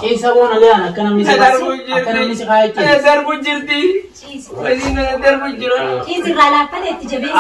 Ciisa boona gaana akkana misi kaayee. Darbu jirti. Waliin darbu jira. Ciisi irraa laaffate itti jabeessa.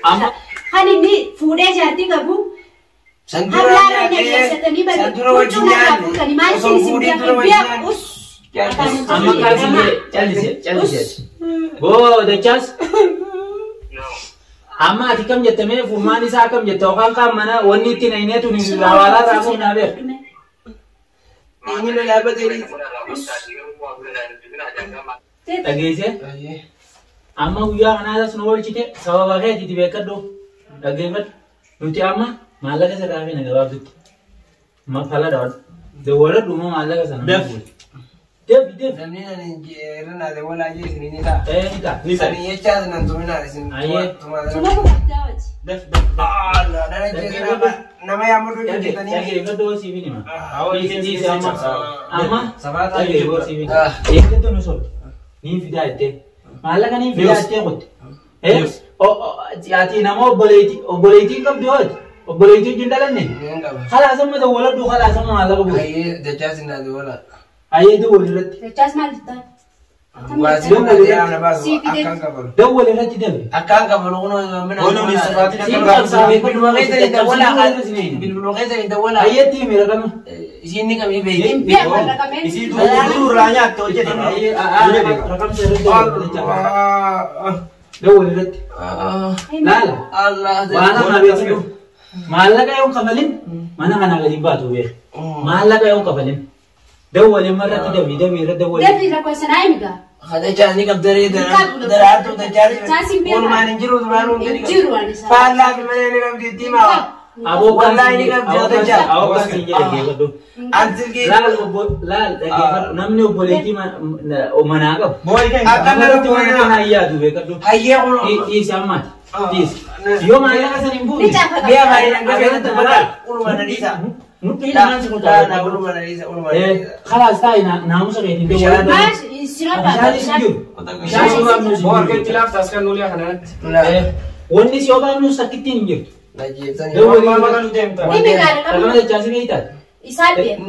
Amma. Kan inni fuudhee jaartii qabu. Sandura wajjin yaadne. Maal isin biyaa us. Amma callisee. Boo dachaas. Amma ati kam jettame furmaan isaa kam jetta yookaan kan mana wanni itti naineetu ni hawaalaa raafuu naa beeku. Inni na dhaabbatee dhageesse. Amma guyyaa kanaas nu oolchite sababa keetiiti beekadhu dhageeffadhu nuti amma maallaqa isa dhaabee na gabaabdutti fala dhawadhu dawwaladhu immoo maallaqa sana. Deebi. Namni nani irra de wala ajee ni ta. Ni ta. Sani yecha nan tumina isin. Aye. Tuma guddaawati. Allah dana jira nama yamudu jitani. Dhageeffadhu siifini ma. Dhiisi amma sabata dhageeffadhu siifini. Eeggatu nu soba. Niin fidaa jettee. Maallaqa niin fidaa jettee qotte. Ati nama obboleettii qabdi hooti. Obboleettii wajjin dhalanne. Khalaasama dawwaladhu khalaasama maallaqa bu'u. Aye jecha sinna de wala. Aye dawwal irratti. Dachaas maal jettaa? Dawwal irratti dabe. Akkaan qabalu kuno mina. Ni sabaati dawwala. Ayyeetti himira kama. Isin ni kami beeyte. Biyaa wal raqamee. Isin duru raanyaatti hojjetame. Raqamsa irratti dawwal irratti. Laala. Allah. Waan amma beeksisu. Maallaqa yoo kafalin mana kana gadi baatu beek. Maallaqa yoo kafalin. دول مرة دبي دول دبي لك وسناي ميجا هذا جاني كبدري درارتو تجاري كل ما نجرو دمانو نجرو أنا سا فعلا بمن كم ديما أبو والله إني كم جاتا جا أبو كم سنجر كيف أنتل كي لا نمني وبوليتي ما ومناقب بوي كم أكمل بوي هيا دوبي كدو هيا كلو إيش أمات إيش يوم أنا كسر يمبو بيا باي نعمل تبغى كل ما نريسا خلاص تاي ناموس غيري دول ماشي سيرابا والناس يوبا نو سكتين جبت دول Isabi.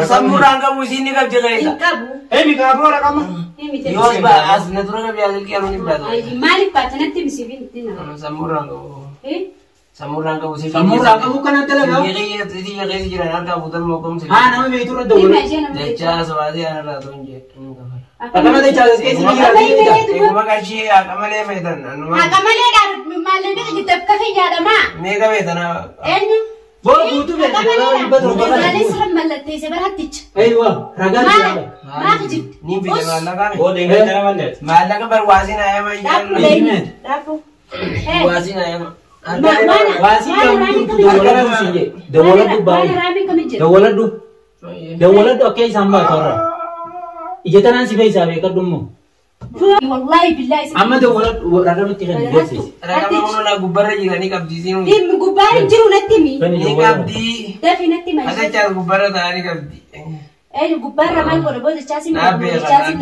Samuranga musini kab jagaita. Kabu. Kabora kama. Yos ba as naturanga biadil ki amani bado. Malik patanati misibin tina. Samuranga. Samuranga musini. Samuranga bukan antara kau. Yegi jira narka budal mokom sini. Nama itu rada dulu. Decha swadi ana tunje. Agama decha kesi ni jira. Makashi akamale medan. Akamale dar malene kita kafinya dama. Mega medana. Enyu. Boleh butuh beda. Malene seram malate seberatich. Aywa, ragan dia. Ma kejit. Ni bila malaga. Oh dengar cara mana? Malaga berwasin ayam ayam. Dapu. Wasin ayam. Wasin yang itu dawalan tu sih. Dawalan tu baik. Dawalan tu okey sambar korang. Ijatan si bayi sahaja kadummu. Wallahi billahi. Amma dawalan ragan tu tiga ni. Ragan mana lagu berada juga ni kabdi sini. Tim gubar jiru nanti mi. Ni kabdi. Tapi nanti macam. Ada cara gubar ada ni kabdi. Gubar ramai korang boleh casi. Nabi. Kami.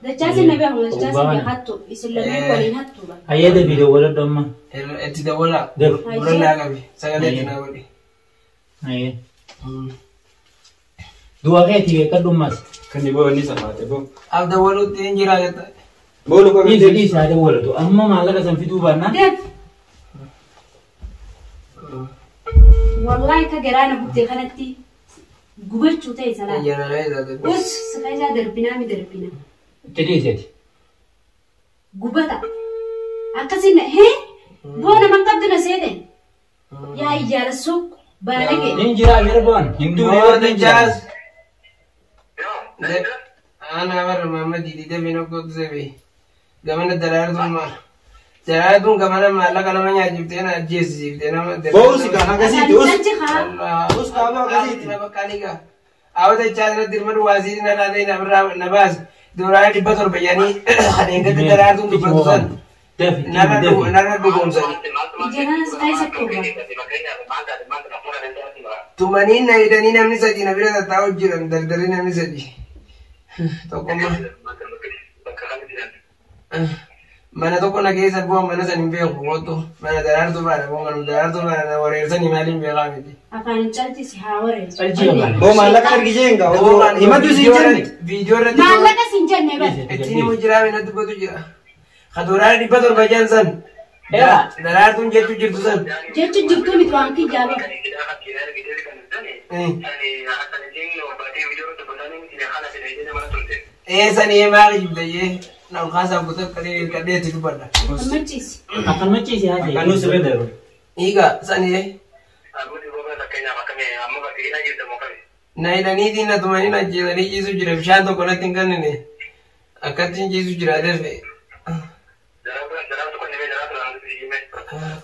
Dacasi nabi aku dacasi dia hatu. Islamnya kolin hatu. Ayah dah video wala doma. Tidak wala. Bulan lagi. Saya lihat nak wala. Ayah. Dua kali tiga kadumas. Kan di bawah ni sama tu. Ada wala tu yang jira kata. Bolu kau ni jadi saya ada wala tu. Amma malah kasam fitu barna. Wallahi kagerana bukti kanati. Gubar cuta isalah. Iya nalai dah. Us sekarang derbina. Jadi. Gubar tak? Akasin he? Bukan mangkap tu nasihatnya. Ya iya rasuk barang ke. Ini jira mirban. Hindu ni jaz. Anak awak mama didi tu minum kau tu sebi. Gamana darar tu mah. Darar tu gamana malah kalau mana jipte na jis jipte na. Bau sih kan agak sih terus. Terus kamu agak sih. Nama kali ka. Awak tu cara dirman wazir na ada nabas. Durang di betul bayani. Ada yang kata darar tu betul. Nara tu kau sah. Jangan sekali sekali. Tu mani na ida ni namni saji na bila tahu jiran dari namni saji. Tahu kamu. mana tokko na keessa bu'an mana san hin beeku kottu mana daraartuu baadha boongan daraartuu baadha wareersanii maaliin beekaa miti. Afaan calchisi haa wareersu. Boo maallaqa argisee hin qabu. Himaddu siin jenne. Viidiyoo irratti. Maallaqa siin jenne bas. Ittiin immoo jiraame natti dubbatu jira. Kaduraa 700 san. Daraartuun jechuu jirtu san. Jechuun jirtuu miti waan kijaabe. Sanii maal jibdayee nama kaasaa kutaa kadheetti dubbadha. Machiisi. Akan machiisi haa ta'e. Kan nuti sirrii darbu. Hiika sanii. Na hidhaniitiin na tumanii na jeesanii ciisu jira bishaan tokko natti hin kennine akkattiin ciisu jira defe.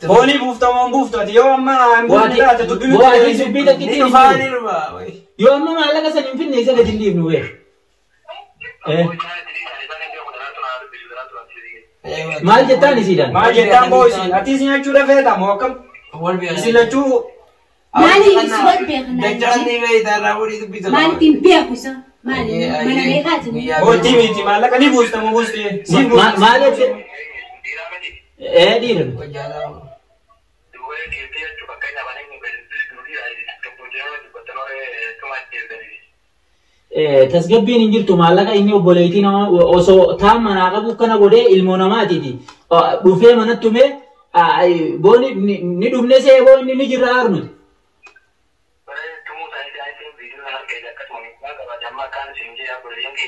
Boonii buuftamoon buuftati yoo amma hin buufne taate dubbii Ni dhufaanii dhufa. Yoo amma maallaqa san hin finne isa gadi hin dhiifnu wee. Maal jettaan isiidhaan? Maal jettaan boo isiin? Ati isin jechuudha feeta moo akkam? Isin lachuu Maali si wal beekna? Dachaan ni beeyta irraa fuudhii dubbisa. Maali ittiin beeku isa? Maali mana beekaati? hojii miti maallaqa ni buustamu buusti. Maal jettee? Dhiirri. Tasgabbiin hin jirtu maallaqa inni obboleettii nama osoo taan manaa qabu kana godhee ilmoo namaatiiti. Dhufee manatti tumee booni ni dhufne seeboo inni ni jirra arnuti.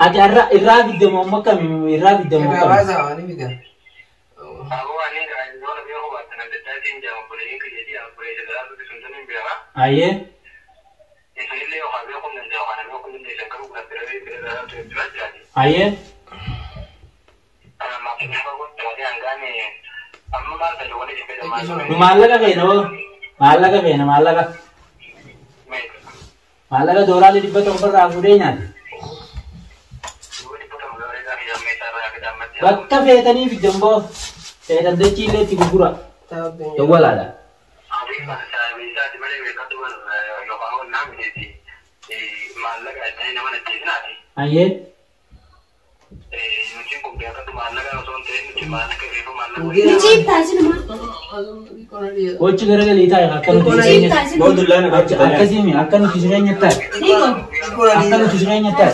Ati irraa fiddamu amma akkamii irraa fiddamu akkamii? Ayyee. Ayyee. Maallaqa keena hoo? Maallaqa keena maallaqa. Maallaqa doolaarii 100 irraa fuudhee nyaate. Bakka feetanii fiddan boo feetan dachii illee itti gurgura. Dawwalaadha. Ayyee. Gochi garagalii taa'e akka nuti akka nuti jireenya taa'e. Akka nuti jireenya taa'e.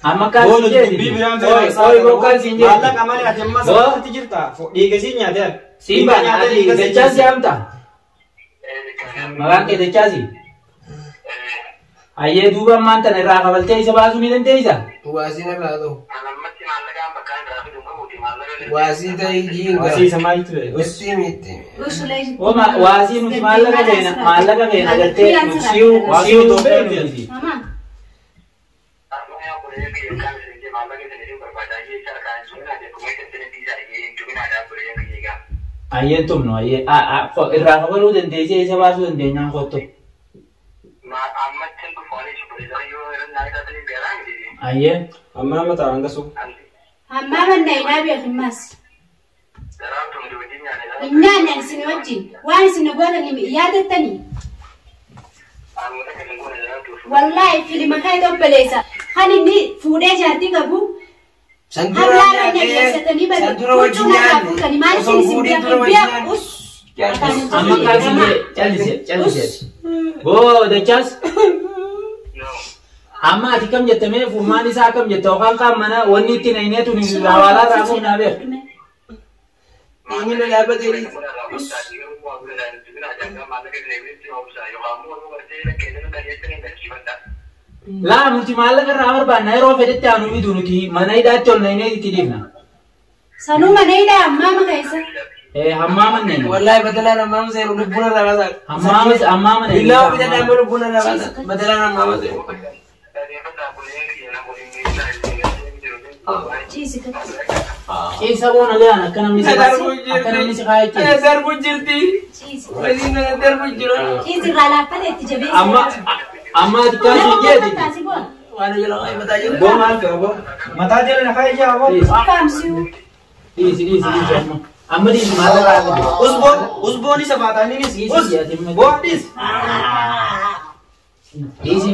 Amma kan maallaqa malee ati amma sabatti jirta dhiiga siin nyaate Simba ati dachasi amta. Maqaan kee dachasi. Ayyee duuba maanta irraa kabaltee isa baasuu ni dandeessa? Waasiin irraa ta'u. Waasii ta'ii jiinga. Waasii isa maalitti ta'e? Waasii miti. Waasii nuti maallaqa keenya agartee si'uu tokko. Ayyeen tumno ayyee irraa kabaluu dandeessee isa baasuu dandeenyaan kottu. Ayyee. Amma amma ta'an gasu. Amma manna inaa beekimas. Innaan isin wajjin waan isin gootan yaadattanii. Wallahi filima kai dobbaleessa kan inni fuudhee jaartii qabu. Hablaara nageessatanii Sandura wajjin yaadni. Maal isin beeku? Amma kaasii callisee. Boo dachas. Amma ati kam jettamee furmaan isaa kam jetta yookaan kan mana wanni itti nayneetu ni hawaalaa raafuu naa beeku. Inni na yaabbatee. Laa nuti maallaqa irraa barbaanna yeroo fedhetti aanu bitu nuti mana hidhaatti ol naynee itti dhiifna. Sanuu mana hidhaa hammaama keessa. Hammaama nayna. Wallahi badalaan hammaama seenu lubbuun irraa baasaa. Hammaama nayna. Illaa bitadhaan immoo lubbuun irraa baasaa. Badalaan hammaama seenu. Ciisa boona gaan akka namni si kaayee ciisa. Darbu jirti. Waliin darbu jira. Ciisi irraa laaffate itti jabeessa. Amma ati kaasii jeeti. Waan jala qaayee mataa jala. Boo maal ta'e boo? Mataa jala na kaayee jaa boo? Kaamsiu. Dhiisi amma. Amma dhiisi maallaqa akka Usboon isa baataaniinis. dhiisi. Boo dhiis. Dhiisi.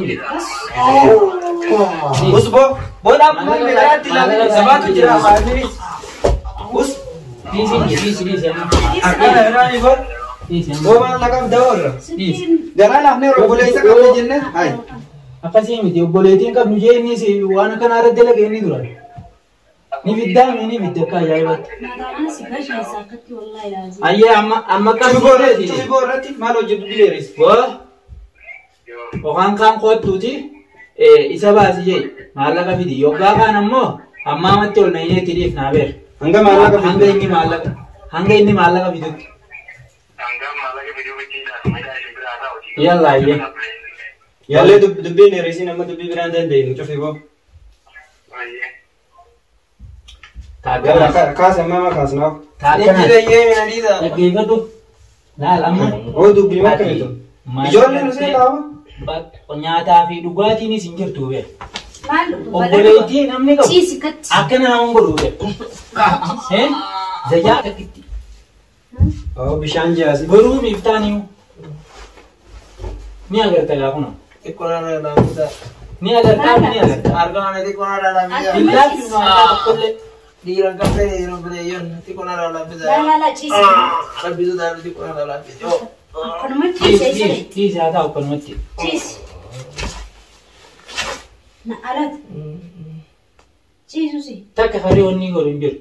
Usbo, bola mau merah tidak sebatu jira mani. Us, Di akan ada ni bor. Bola lagam dawar. Jalan apne boleh isa kamu jenna. Hai. Akkasii miti obboleettiin qabnu jeennis waan kana irratti dalage inni dura. Ni biddaame ni bidda akka ajaa'ibatti. Ayyee amma qabsiiseeti. Tubi borratti maal hojjetu bileeris. Okaan kaan qoottuuti isa baasi jee maallaqa fidi yoggaa kaan ammoo ammaa amatti ol na ineetti dhiif naa beer. Hanga maallaqa hanga inni maallaqa fidutti. Yalla ayyee. Yalle dubbi neerisi nama dubbi biraan dandeenyu cufi boo. Kaasa mama kaasnaaf. Dhaggeeffadhu. Laal amma. Oo dubbii makkamitu. Ijoolleen usee taa'u. Nyaataa fi dhugaatiinis hin jirtu beer. Obboleettii namni qabu akka nama hin godhu beer. Zayyaa takkitti. Oo bishaan jaasi. Boruu miiftaaniimu. Ni agarta gaafuna. Ni agarta ni agarta. Billaa fi maataa tokkollee. Diiran kafe diiran bileeyyoon tikona laafisa. Rabbitu taa'u tikona laafisa. Ciisi haa ta'u kanumatti. Na alat. Ciisusi. Takka haree onni godhu hin jiru.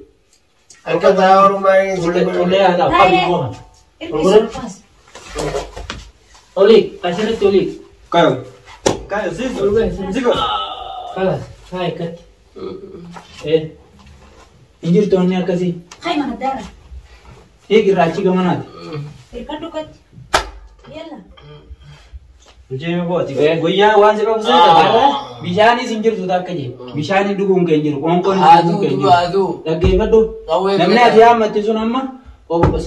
Harka taa'aa orumaa hin Ollee haa ta'u qabdi boona. Olii asirratti olii. Kayo. Kayo zigo. Kala haa eeggatti. Hin jirtu onni akkasii. Hai mana dara. Eegirraa achi gamanaati. Irkadhu katti. Yalla. Jeeme booti. Guyyaa waan si qabu seeta. Bishaanis hin jirtu takka jee. Bishaan dhuguun kan jiru. Qoonqoon dhuguun kan jiru. Dhaggeeffadhu. Namni ati haammatti sun amma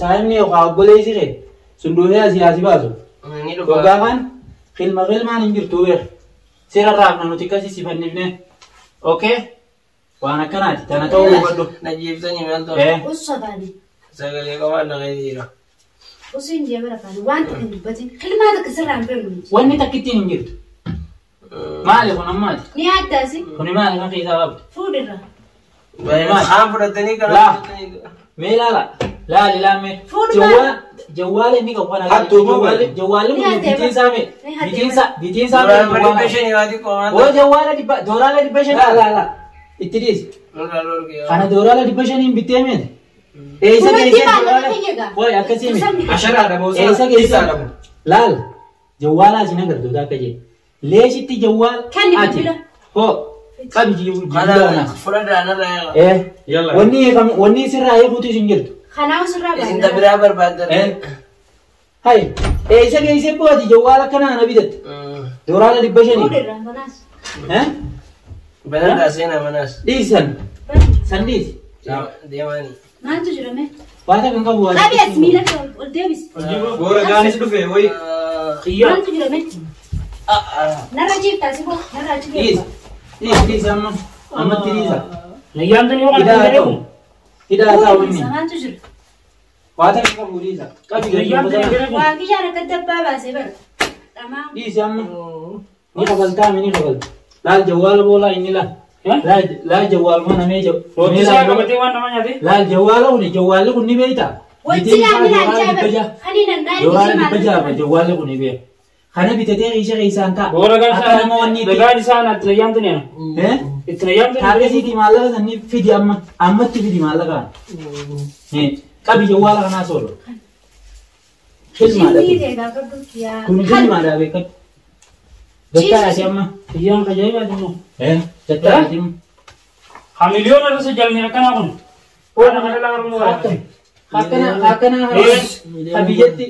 saayimni yookaan obboleessi kee sunduunee asii baasu. Waggaa kan filmaan hin jirtu beer. Seerarraaf namooti akkasii sifannifne. Okay. Waan akkanaati. Tana ta'uu hubadhu. Najiibsanii maal ta'u? Ussataani. Sagalee qabaan dhaqee jira. Usin jeebara faani waan takka dubbatin kilmaata kasirraan beeknu. Wanni takkittiin hin jirtu. Maali kun ammaati? Ni addaasi. Kuni maali kan keessaa qabdu? Fuudhirra. Haan fudhatanii kana fudhatanii. Mee ilaala. Laali laamee. Jawwaala inni qabu kana jawwaalli kun bitiinsaa mee? Bitiinsaa mee jawwaala. Oo jawwaala dooraala 500 laala. Itti dhiisi. Kana dooraala 500 bittee meeti? Eessa geessee woy akkasii miti. Asharaadha boosa. Eessa geessee laal jawwaala asin agartoota akka jee. Leeshitti jawwaal ati hoo qabi jijjiirraa. Wanni sirraa eeguutu isin jirtu. Kanaaf sirraa Isin biraa barbaaddan. Hai eessa geessee booti jawwaala akkanaa na bitatte. Dooraala 500. Fuudhirra manaas. Banadhaa seenaa manaas. Dhiisan. San dhiisi. Deemanii. Maaltu jira mee? Waata kan qabu waata. Qabi as miila ol deebis. Goora gaanis dhufe wayi. Maaltu jira mee? Narra jiiftaa si boo narra achi Dhiisi. Dhiisi ammatti dhiisa. Layyaan tani waan Hidhaa ta'u. Hidhaa ta'u inni. Maaltu jira? Waata kan qabu dhiisa. Qabi layyaan tani gadi Waa kiyyaan akka dabbaa baasee bara. Dhamaa. dhiisi amma. Ni kabaltaa ni kabalta. Laal jawwaala boolaa inni laal. Laal jawwaal mana mee Roottisaa qabatee waan nama nyaate. laal jawwaalli kun ni beeyta. Wanti yaadni ajaa'iba. Hani danda'an Dooraala 500 jawwaalli kun ni beeyta. Kana bitatee riisha keessaan ta'a. Boora Akka gansaan nama wanni itti. dagaan isaan ati layyaan tani yana. Itti layyaan tani. Taagasiitii maallaqa sanni fidi ammatti fidi maallaqaan. Qabi jawwaala kanaa soolo. Hilmaadha. Kun hilmaadha beekatu. Gattaadhaati amma. Layyaan ajaa'ibaati immoo. Gattaadhaati immoo. Ha miliyoona irra jalni akkanaa kun. Oona kana laga rumuu gaafate. Akkana biyyatti.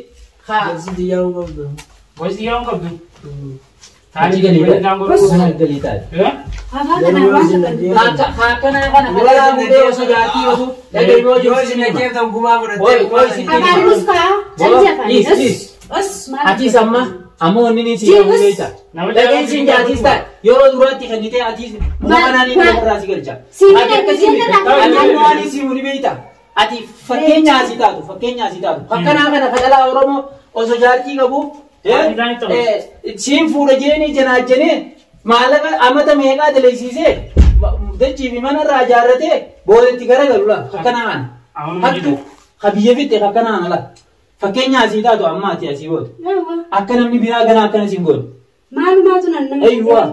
Boys yaa on qabdu. Taati galii galii taati. Afaan kanaa waan sagal. Akkana kana mudee osoo jaatii osoo dhageenyoo jiru Yoo isin ajjeeftan gumaa Afaan muskaa. Jalli afaan. Os maal. Atiis amma wanni ni si yaa'u beekta. Dhageenyiin jaatiis ta'a. Yeroo duraatti kan nitee atiis mukanaan inni irraa si galcha. Ati akkasii ani waan isii muni beekta. Ati fakkeenya asii taatu. Akkanaa kana fadhalaa Oromoo osoo jaartii qabu. Siin fuudha jeeni janaajjanee maallaqa amata meeqaa daleessisee dachii fi mana irraa ijaarratee boodetti garagaludha akkanaan hattu habiyya fitte akkanaan ala fakkeenya asii taatu amma ati asii booda akka namni biraa ganaa akkana siin godhu maalumaatu nan eeyyuwaa